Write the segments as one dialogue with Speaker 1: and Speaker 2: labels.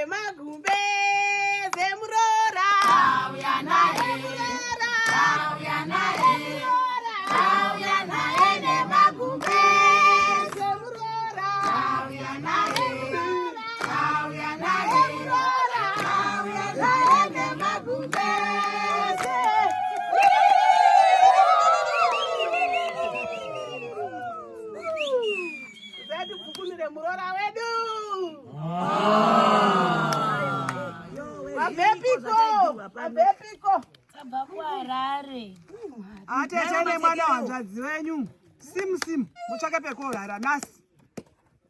Speaker 1: magumbe zemurora auya naye nemagumbe zemurora auya naye nemagumbe zedu kukunire murora wedu Mabepiko.
Speaker 2: Sababu Harare.
Speaker 1: Atechene mwana wanzvadzi wenyu. Simu. Mutsvake pekorara nhasi.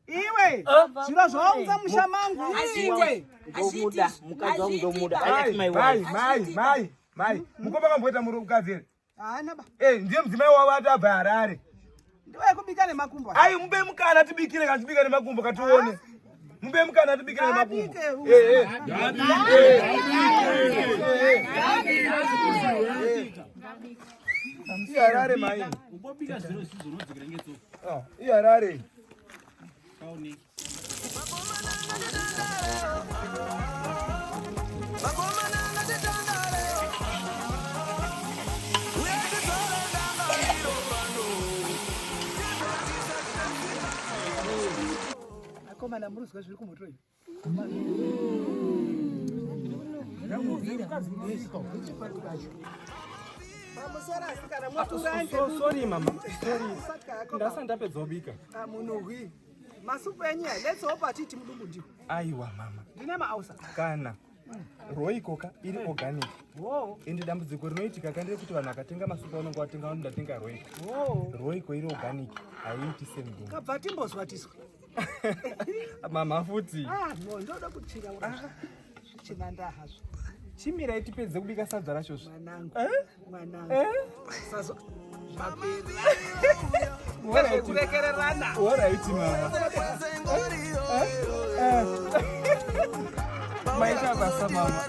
Speaker 1: Iwe, zviro zvaunza musha mangu. Iwe.
Speaker 3: Ndomuda, mukadzi wangu ndomuda. I like my wife.
Speaker 4: Mai. Mukomba kamboita muri mukadzi here?
Speaker 1: Hana ba.
Speaker 4: Ndiye mudzimai wavo atabva Harare.
Speaker 1: Ndiwe kubika nemakumbo.
Speaker 4: Ai, mupe mukana tibikire katibika nemakumbo katione. Mumbe mukana tibikire nemakumbo. Harare mai.
Speaker 5: Ubobika zviro sizvinodzikira ngetsoka.
Speaker 4: Harare.
Speaker 5: Kaoneki.
Speaker 1: Komana muruzwa zviri kumotoi.
Speaker 4: Sorry mama. Ndasa ndapedza kubika.
Speaker 1: Munhuhwi. Masupu enyu let's hope atiti mudumbu ndiko.
Speaker 4: Aiwa mama.
Speaker 1: Ndine maausa.
Speaker 4: Kana. Roi koka iri organic.
Speaker 1: Wow.
Speaker 4: Ende dambudziko rinoitika kandire kuti vanhu vakatenga masupu vanonga vatenga vanondatenga roi.
Speaker 1: Wow.
Speaker 4: Roi ko iri organic. Haiti semudumbu.
Speaker 1: Kabva timbozwa tiswa.
Speaker 4: Mama futi.
Speaker 1: Ndoda kuchira ura. Chinanda hazvo.
Speaker 4: Chimira tipedze kubika sadza racho.
Speaker 1: Mwanangu. Sazo. Kurekererana.
Speaker 4: Alright mama. Maisha basa mama.